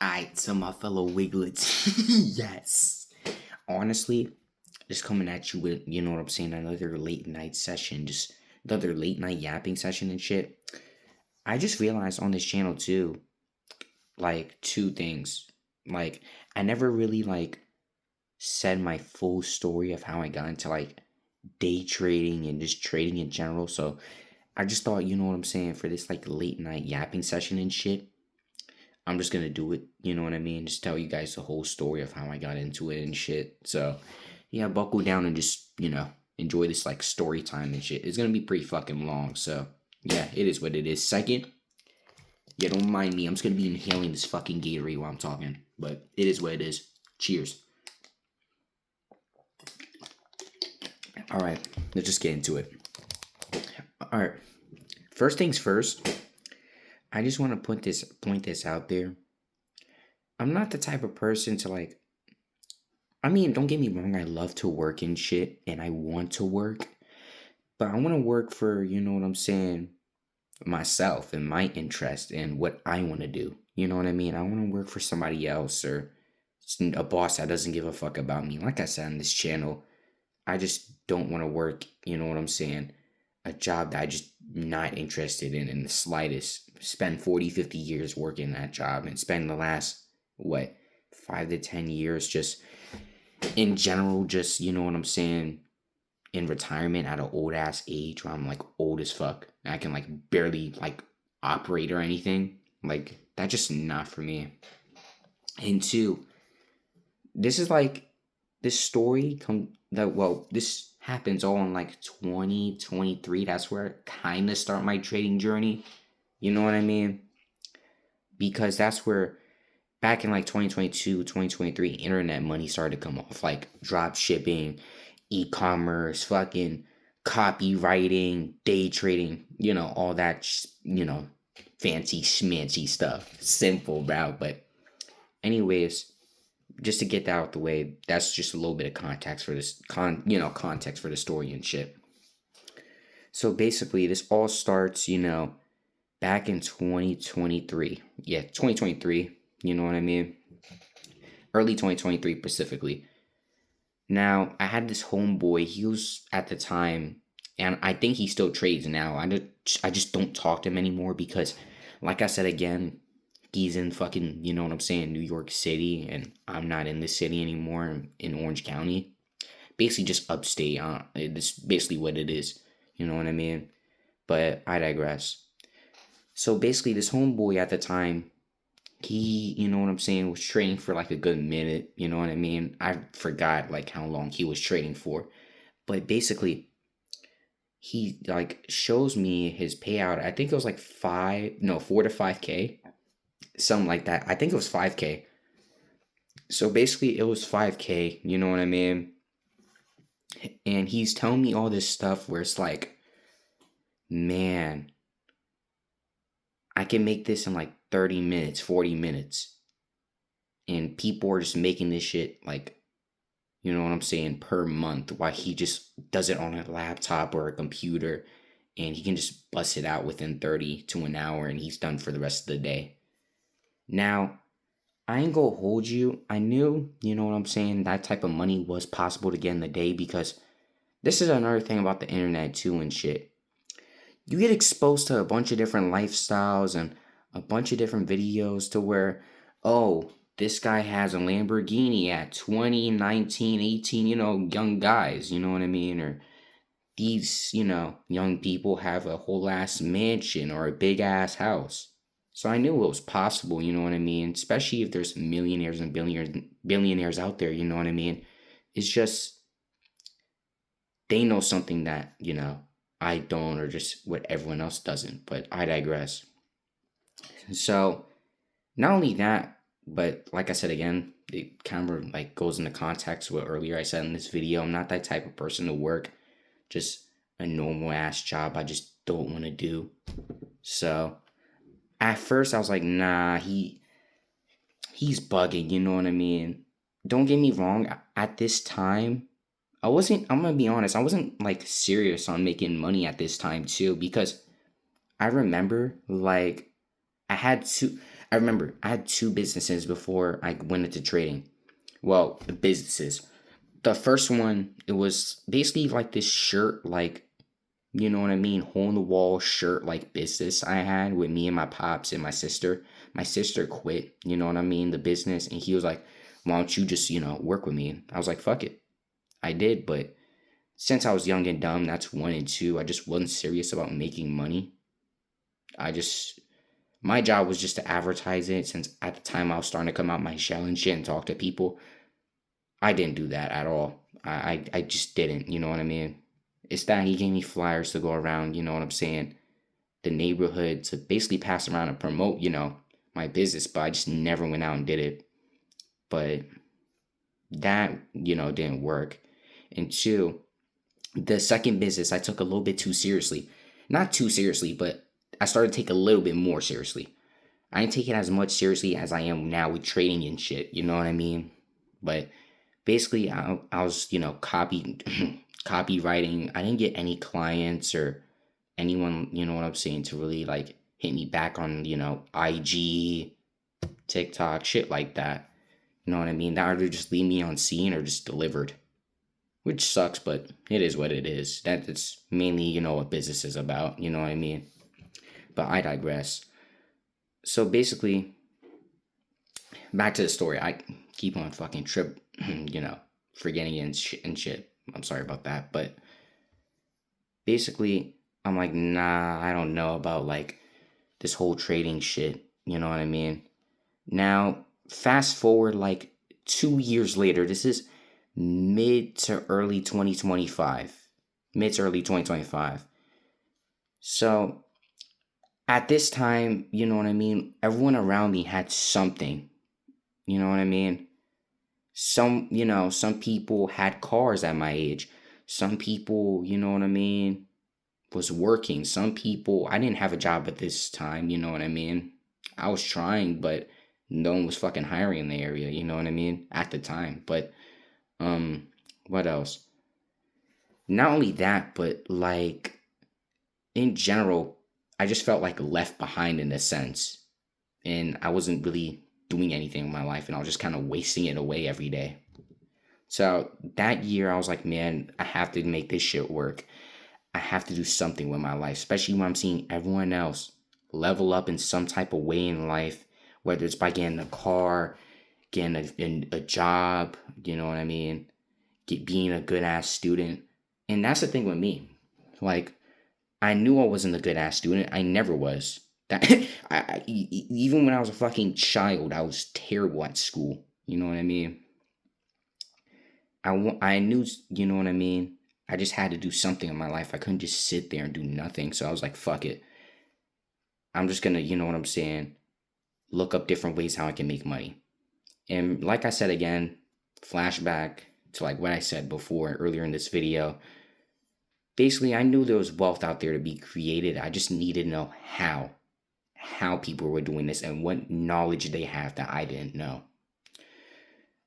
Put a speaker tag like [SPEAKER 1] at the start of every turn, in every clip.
[SPEAKER 1] Alright, to my fellow Wiglets. Yes. Honestly, just coming at you with, you know what I'm saying, another late night session, just another late night yapping session and shit. I just realized on this channel too, like two things. Like, I never really said my full story of how I got into day trading and just trading in general. So I just thought, you know what I'm saying, for this late night yapping session and shit. I'm just gonna do it, you know what I mean? Just tell you guys the whole story of how I got into it and shit. So, yeah, buckle down and just, enjoy this story time and shit. It's gonna be pretty fucking long, so yeah, it is what it is. Second, yeah, don't mind me. I'm just gonna be inhaling this fucking Gatorade while I'm talking, but it is what it is. Cheers. All right, let's just get into it. All right, first things first. I just want to point this out there. I'm not the type of person to I mean, don't get me wrong, I love to work and shit, and I want to work, but I want to work for, you know what I'm saying, myself and my interest and what I want to do. You know what I mean? I want to work for somebody else or a boss that doesn't give a fuck about me. Like I said on this channel, I just don't want to work, you know what I'm saying, a job that I just not interested in the slightest. Spend 40, 50 years working that job and spend the last, 5 to 10 years just in general, just, you know what I'm saying, in retirement at an old ass age where I'm old as fuck. And I can barely operate or anything. That's just not for me. And two, this is this story this happens all in 2023. That's where I kind of start my trading journey. You know what I mean? Because that's where back in 2022, 2023, internet money started to come off, drop shipping, e-commerce, fucking copywriting, day trading, all that, fancy schmancy stuff. Simple, bro. But anyways, just to get that out the way, that's just a little bit of context for this context for the story and shit. So basically, this all starts, back in 2023. Yeah, 2023. You know what I mean? Early 2023 specifically. Now, I had this homeboy. He was at the time, and I think he still trades now. I just don't talk to him anymore because, like I said again, he's in fucking, you know what I'm saying, New York City, and I'm not in this city anymore. I'm in Orange County. Basically, just upstate. It's basically what it is. You know what I mean? But I digress. So basically, this homeboy at the time, he, you know what I'm saying, was trading for a good minute. You know what I mean? I forgot how long he was trading for. But basically, he shows me his payout. I think it was 4 to 5K. Something like that. I think it was 5K. So basically, it was 5K. You know what I mean? And he's telling me all this stuff where it's man, I can make this in 30 minutes, 40 minutes. And people are just making this shit you know what I'm saying, per month, while he just does it on a laptop or a computer, and he can just bust it out within 30 to an hour, and he's done for the rest of the day. Now, I ain't gonna hold you. I knew, you know what I'm saying, that type of money was possible to get in the day because this is another thing about the internet too and shit. You get exposed to a bunch of different lifestyles and a bunch of different videos to where, oh, this guy has a Lamborghini at 20, 19, 18, young guys, you know what I mean? Or these, young people have a whole ass mansion or a big ass house. So I knew it was possible, you know what I mean? Especially if there's millionaires and billionaires out there, you know what I mean? It's just, they know something that, I don't, or just what everyone else doesn't, but I digress. So, not only that, but like I said again, it kind of goes into context with what earlier I said in this video. I'm not that type of person to work just a normal ass job I just don't want to do. So, at first I was like, nah, he's bugging, you know what I mean? Don't get me wrong, at this time, I'm gonna be honest, I wasn't serious on making money at this time too, because I remember I had I remember I had two businesses before I went into trading. Well, the businesses. The first one, it was basically like this shirt, like, you know what I mean, hole in the wall shirt like business I had with me and my pops and my sister. My sister quit, you know what I mean, the business, and he was like, "Why don't you just, work with me?" I was like, "Fuck it." I did, but since I was young and dumb, that's one, and two, I just wasn't serious about making money. I just My job was just to advertise it, since at the time I was starting to come out my shell and shit and talk to people. I didn't do that at all. I just didn't, you know what I mean? It's that he gave me flyers to go around, you know what I'm saying, the neighborhood, to basically pass around and promote, my business, but I just never went out and did it. But that, didn't work. And two, the second business I took a little bit too seriously. Not too seriously, but I started to take a little bit more seriously. I didn't take it as much seriously as I am now with trading and shit, you know what I mean? But basically, I was, copywriting. I didn't get any clients or anyone, you know what I'm saying, to really like hit me back on, IG, TikTok, shit like that. You know what I mean? That either just leave me on scene or just delivered, which sucks, but it is what it is. That's mainly, what business is about, you know what I mean? But I digress. So basically, back to the story. I keep on fucking forgetting and shit. I'm sorry about that, but basically, I'm like, nah, I don't know about like this whole trading shit. You know what I mean? Now, fast forward like 2 years later. This is mid to early 2025. Mid to early 2025. So at this time, you know what I mean? Everyone around me had something. You know what I mean? Some people had cars at my age. Some people, you know what I mean, was working. Some people, I didn't have a job at this time, you know what I mean? I was trying, but no one was fucking hiring in the area, you know what I mean? At the time. But what else? Not only that, but like in general, I just felt like left behind in a sense. And I wasn't really doing anything with my life, and I was just kind of wasting it away every day. So that year, I was like, man, I have to make this shit work. I have to do something with my life, especially when I'm seeing everyone else level up in some type of way in life, whether it's by getting a car, getting a job, you know what I mean, being a good ass student. And that's the thing with me. Like, I knew I wasn't a good ass student. I never was. That even when I was a fucking child, I was terrible at school. You know what I mean? I knew, you know what I mean? I just had to do something in my life. I couldn't just sit there and do nothing. So I was like, fuck it. I'm just gonna, you know what I'm saying, look up different ways how I can make money. And like I said again, flashback to like what I said before earlier in this video. Basically, I knew there was wealth out there to be created. I just needed to know how people were doing this and what knowledge they have that I didn't know.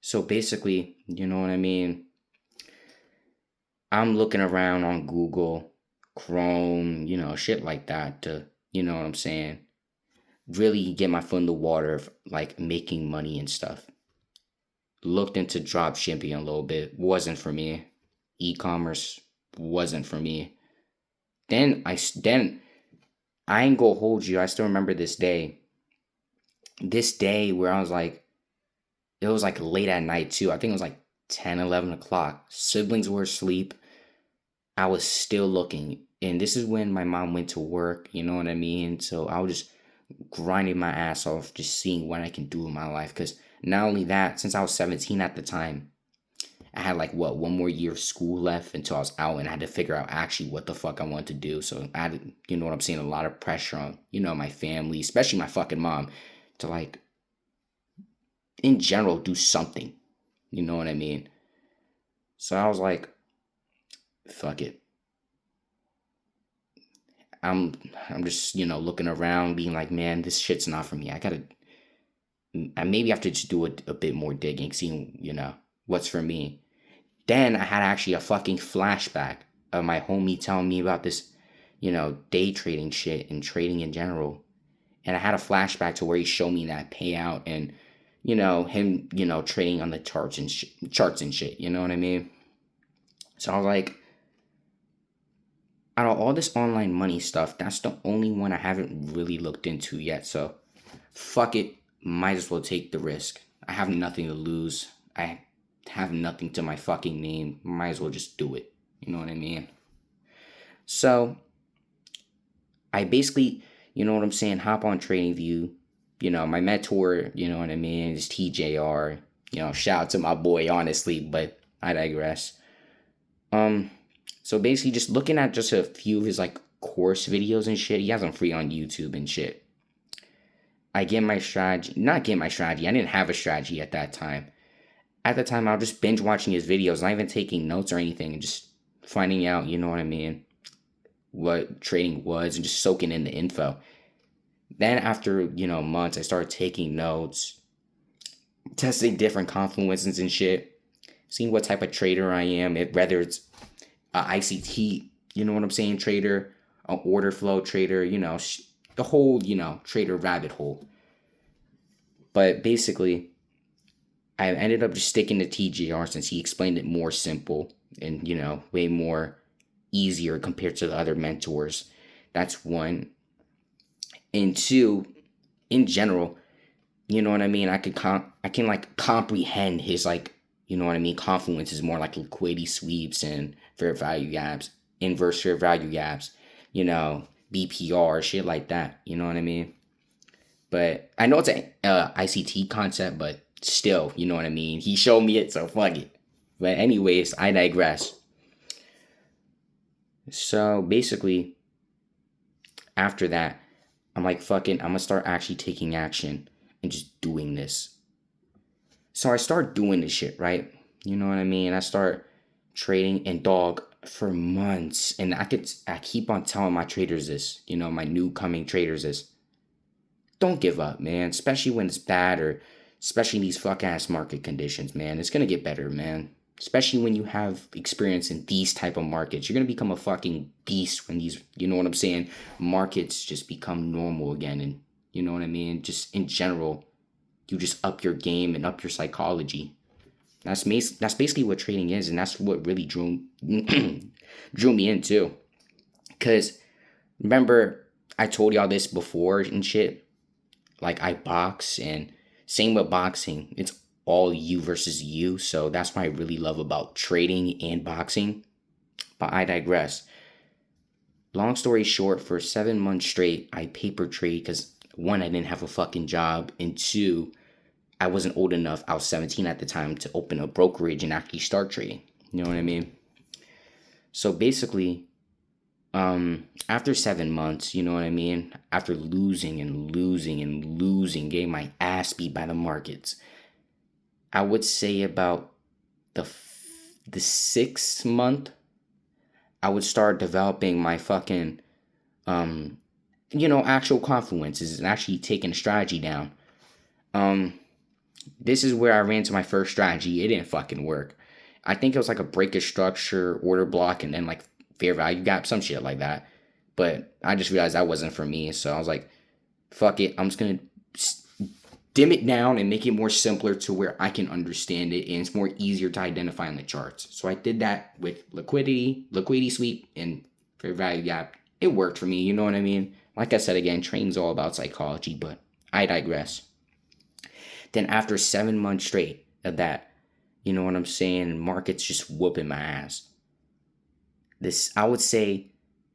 [SPEAKER 1] So basically, you know what I mean? I'm looking around on Google, Chrome, shit like that to, you know what I'm saying, really get my foot in the water of like making money and stuff. Looked into drop shipping a little bit, wasn't for me. E-commerce wasn't for me. Then I ain't gonna hold you. I still remember this day. This day where I was like, it was like late at night too. I think it was like 10, 11 o'clock. Siblings were asleep. I was still looking. And this is when my mom went to work, you know what I mean? So I was just grinding my ass off, just seeing what I can do in my life. Because not only that, since I was 17 at the time, I had like one more year of school left until I was out, and I had to figure out actually what the fuck I wanted to do. So I had, you know what I'm saying, a lot of pressure on, my family, especially my fucking mom, to like, in general, do something. You know what I mean? So I was like, fuck it. I'm just, looking around, being like, man, this shit's not for me. I maybe have to just do a bit more digging, seeing, what's for me. Then I had actually a fucking flashback of my homie telling me about this, day trading shit and trading in general. And I had a flashback to where he showed me that payout and, him, trading on the charts and shit. You know what I mean? So I was like, out of all this online money stuff, that's the only one I haven't really looked into yet. So fuck it. Might as well take the risk. I have nothing to lose. I have nothing to my fucking name. Might as well just do it. You know what I mean? So I basically, you know what I'm saying, hop on TradingView. My mentor, you know what I mean, is TJR. Shout out to my boy, honestly, but I digress. So basically just looking at just a few of his like course videos and shit. He has them free on YouTube and shit. I didn't have a strategy at that time. At the time, I was just binge watching his videos, not even taking notes or anything, and just finding out, you know what I mean, what trading was and just soaking in the info. Then after, months, I started taking notes, testing different confluences and shit, seeing what type of trader I am, whether it's a ICT, you know what I'm saying, trader, an order flow trader, the whole, trader rabbit hole. But basically, I ended up just sticking to TJR since he explained it more simple and, way more easier compared to the other mentors. That's one. And two, in general, you know what I mean? I can like comprehend his like, you know what I mean? Confluence is more like liquidity sweeps and fair value gaps, inverse fair value gaps, BPR, shit like that. You know what I mean? But I know it's a ICT concept, but still, you know what I mean? He showed me it, so fuck it. But anyways, I digress. So basically, after that, I'm like, fuck it, I'm gonna start actually taking action and just doing this. So I start doing this shit, right? You know what I mean? I start trading, and dog, for months, and I keep on telling my traders this, my new coming traders this. Don't give up, man, especially when it's bad, or especially in these fuck ass market conditions, man. It's gonna get better, man. Especially when you have experience in these type of markets. You're gonna become a fucking beast when these, you know what I'm saying, markets just become normal again. And you know what I mean? Just in general, you just up your game and up your psychology. That's basically what trading is, and that's what really drew me in too. Cause remember, I told y'all this before and shit. Like, I box, and same with boxing. It's all you versus you. So that's what I really love about trading and boxing. But I digress. Long story short, for 7 months straight, I paper trade because one, I didn't have a fucking job, and two, I wasn't old enough. I was 17 at the time to open a brokerage and actually start trading. You know what I mean? So basically, after 7 months, you know what I mean? After losing and losing and losing, getting my ass beat by the markets, I would say about the 6th month, I would start developing my fucking, actual confluences and actually taking a strategy down. This is where I ran into my first strategy. It didn't fucking work. I think it was like a breakage structure, order block, and then like fair value gap, some shit like that. But I just realized that wasn't for me. So I was like, fuck it. I'm just going to dim it down and make it more simpler to where I can understand it. And it's more easier to identify on the charts. So I did that with liquidity sweep, and fair value gap. It worked for me. You know what I mean? Like I said, again, trading's all about psychology, but I digress. Then after 7 months straight of that, you know what I'm saying, markets just whooping my ass. I would say,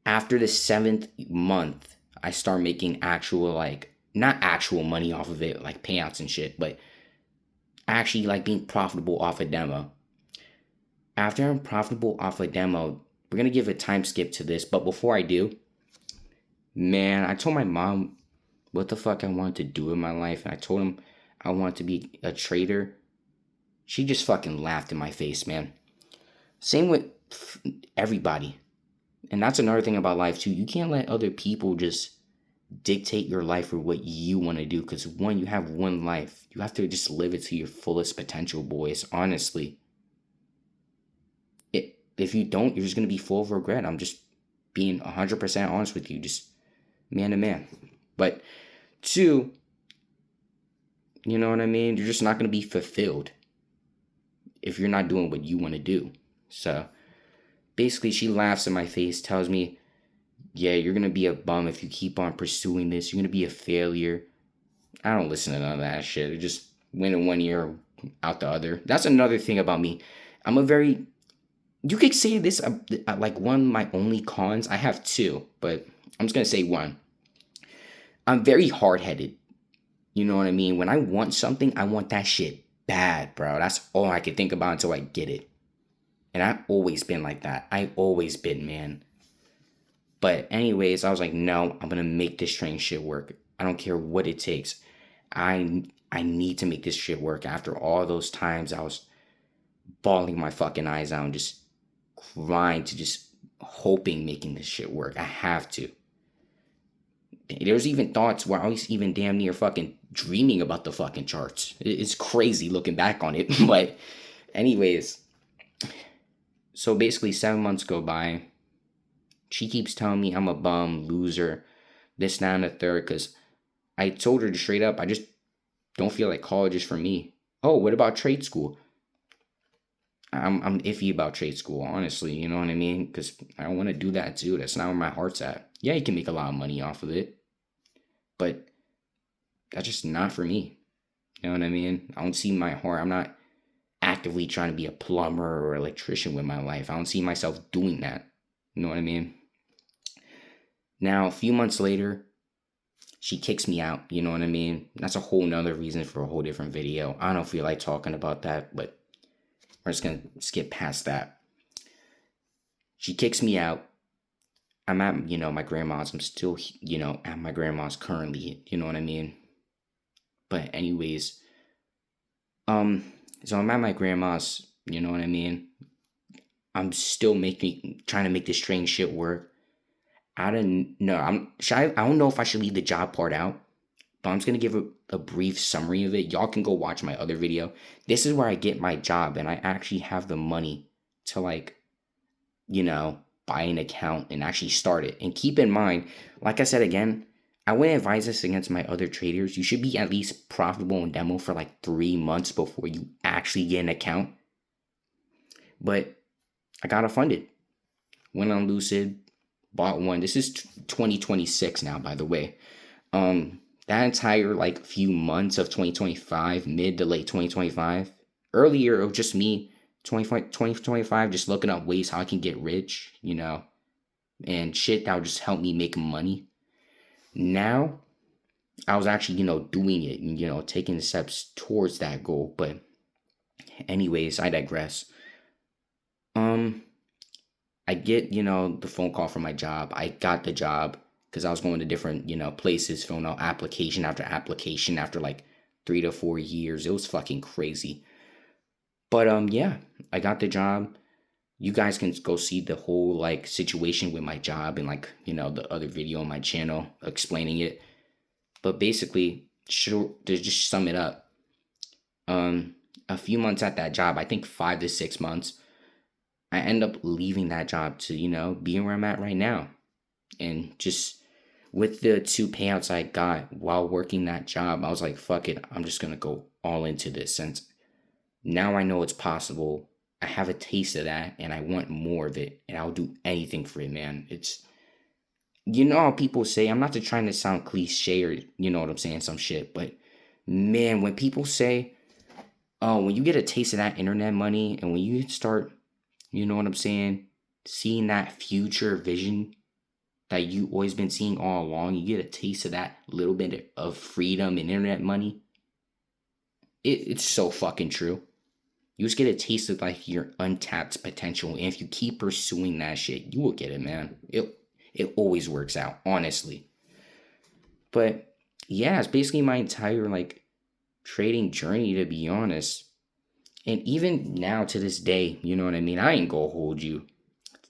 [SPEAKER 1] after the 7th month, I start making actual, like, not actual money off of it, like payouts and shit, but actually like being profitable off a demo. After I'm profitable off a demo, we're gonna give a time skip to this, but before I do, man, I told my mom what the fuck I wanted to do in my life, and I told him I wanted to be a trader. She just fucking laughed in my face, man. Same with everybody. And that's another thing about life too. You can't let other people just dictate your life or what you want to do, because one, you have one life. You have to just live it to your fullest potential, boys. Honestly, if you don't, you're just gonna be full of regret. I'm just being 100% honest with you, just man to man. But Two, you know what I mean? You're just not going to be fulfilled if you're not doing what you want to do. So basically, she laughs in my face, tells me, yeah, you're going to be a bum if you keep on pursuing this. You're going to be a failure. I don't listen to none of that shit. It just went in one ear, out the other. That's another thing about me. I'm a very, you could say this, like one of my only cons. I have two, but I'm just going to say one. I'm very hard headed. You know what I mean? When I want something, I want that shit bad, bro. That's all I can think about until I get it. And I've always been like that. I've always been, man. But anyways, I was like, no, I'm gonna make this train shit work. I don't care what it takes. I need to make this shit work. After all those times I was bawling my fucking eyes out and just crying to just hoping making this shit work. I have to. There's even thoughts where I was even damn near fucking dreaming about the fucking charts. It's crazy looking back on it. But anyways, so basically 7 months go by. She keeps telling me I'm a bum, loser, this, that, and the third, because I told her straight up, I just don't feel like college is for me. Oh, what about trade school? I'm iffy about trade school, honestly, you know what I mean? Because I don't want to do that too. That's not where my heart's at. Yeah, you can make a lot of money off of it, but that's just not for me. You know what I mean? I don't see my heart. I'm not actively trying to be a plumber or electrician with my life. I don't see myself doing that. You know what I mean? Now, a few months later, she kicks me out. You know what I mean? That's a whole nother reason for a whole different video. I don't feel like talking about that, but we're just going to skip past that. She kicks me out. I'm at, my grandma's. I'm still, at my grandma's currently. You know what I mean? But anyways, so I'm at my grandma's. You know what I mean? I'm still trying to make this strange shit work. I don't know. I don't know if I should leave the job part out, but I'm just gonna give a brief summary of it. Y'all can go watch my other video. This is where I get my job, and I actually have the money to buy an account and actually start it. And keep in mind, like I said again, I wouldn't advise this against my other traders. You should be at least profitable in demo for like 3 months before you actually get an account. But I got it funded. Went on Lucid, bought one. This is 2026 now, by the way. That entire few months of 2025, mid to late 2025, earlier it was just me, 2025, just looking up ways how I can get rich, and shit that would just help me make money. Now, I was actually, doing it and, taking the steps towards that goal. But anyways, I digress. I get, the phone call from my job. I got the job because I was going to different, places, filling out application after like 3 to 4 years. It was fucking crazy. But yeah, I got the job. You guys can go see the whole situation with my job and the other video on my channel explaining it. But basically, to just sum it up, a few months at that job, I think 5 to 6 months, I end up leaving that job to, be where I'm at right now. And just with the 2 payouts I got while working that job, I was like, fuck it, I'm just going to go all into this since now I know it's possible. I have a taste of that and I want more of it and I'll do anything for it, man. It's, how people say, I'm not trying to sound cliche or, what I'm saying, some shit, but man, when people say, oh, when you get a taste of that internet money and when you start, you know what I'm saying, seeing that future vision that you always been seeing all along, you get a taste of that little bit of freedom and internet money. It's so fucking true. You just get a taste of your untapped potential, and if you keep pursuing that shit, you will get it, man. It always works out, honestly. But yeah, it's basically my entire trading journey, to be honest. And even now to this day, you know what I mean? I ain't gonna hold you.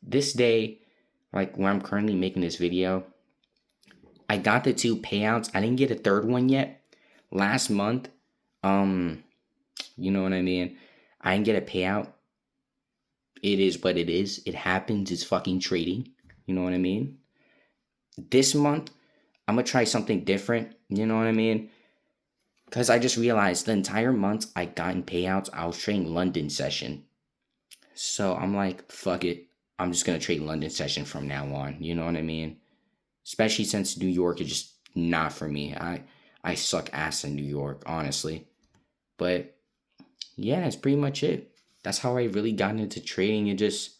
[SPEAKER 1] This day, where I'm currently making this video, I got the 2 payouts. I didn't get a third one yet. Last month, you know what I mean? I didn't get a payout. It is what it is. It happens. It's fucking trading. You know what I mean? This month, I'm gonna try something different. You know what I mean? Because I just realized the entire month I got in payouts, I was trading London session. So I'm like, fuck it. I'm just gonna trade London session from now on. You know what I mean? Especially since New York is just not for me. I suck ass in New York, honestly. But yeah, that's pretty much it. That's how I really got into trading and just,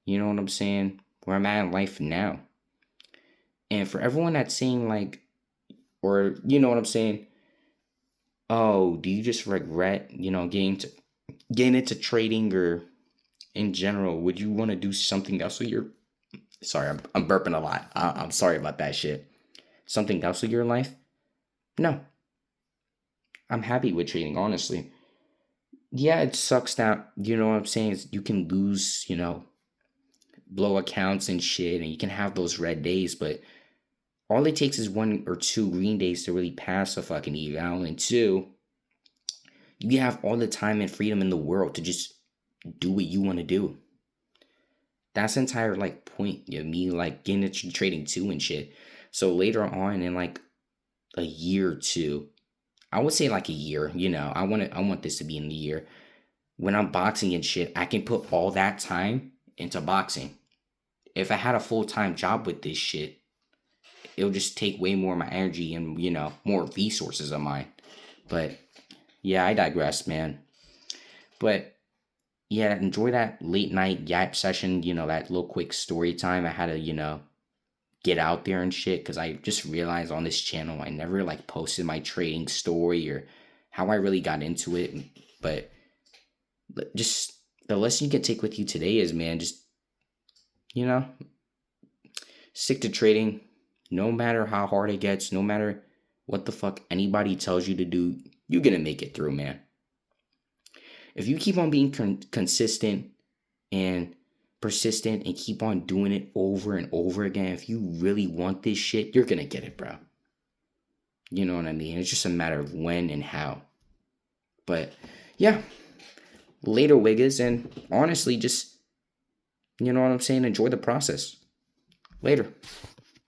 [SPEAKER 1] you know what I'm saying, where I'm at in life now. And for everyone that's saying like, or you know what I'm saying, oh, do you just regret, getting into trading or in general? Would you want to do something else with your? Sorry, I'm burping a lot. I'm sorry about that shit. Something else with your life? No, I'm happy with trading, honestly. Yeah, it sucks that, you know what I'm saying, is you can lose, blow accounts and shit, and you can have those red days, but all it takes is one or two green days to really pass a fucking eval, and two, you have all the time and freedom in the world to just do what you want to do. That's the entire like point of me like getting into trading too and shit. So later on in like a year or two, I would say like a year, I want this to be in the year. When I'm boxing and shit, I can put all that time into boxing. If I had a full-time job with this shit, it'll just take way more of my energy and, more resources of mine. But yeah, I digress, man. But yeah, enjoy that late night yap session, that little quick story time I had to, get out there and shit. Cause I just realized on this channel I never like posted my trading story or how I really got into it. But just the lesson you can take with you today is, man, just, you know, stick to trading no matter how hard it gets, no matter what the fuck anybody tells you to do, you're gonna make it through, man. If you keep on being consistent and persistent and keep on doing it over and over again, if you really want this shit, you're gonna get it, bro. You know what I mean? It's just a matter of when and how. But yeah, later, Wiggers, and honestly, just, you know what I'm saying? Enjoy the process. Later.